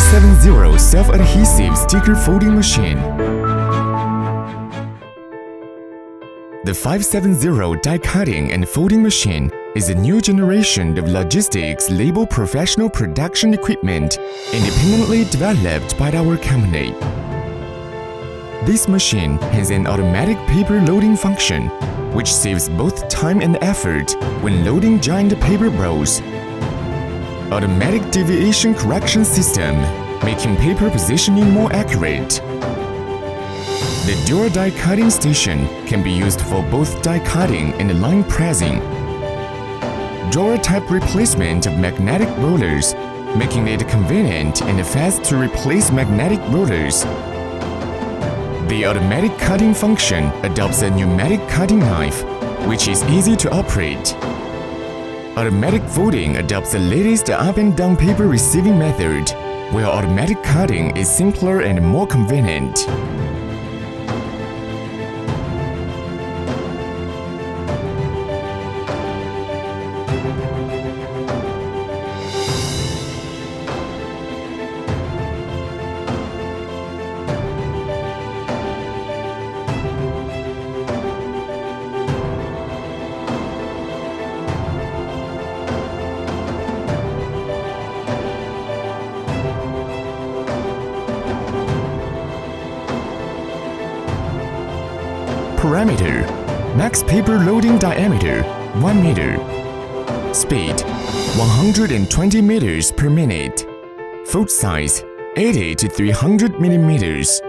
570 self-adhesive sticker folding machine. The 570 die cutting and folding machine is a new generation of logistics label professional production equipment independently developed by our company. This machine has an automatic paper loading function, which saves both time and effort when loading giant paper rolls. Automatic deviation correction system, making paper positioning more accurate. The dual die cutting station can be used for both die cutting and line pressing. Drawer type replacement of magnetic rollers, making it convenient and fast to replace magnetic rollers. The automatic cutting function adopts a pneumatic cutting knife, which is easy to operate. Automatic folding adopts the latest up and down paper receiving method, while automatic cutting is simpler and more convenient. Parameter: max paper loading diameter 1 meter. Speed 120 meters per minute. Fold size 80 to 300 millimeters.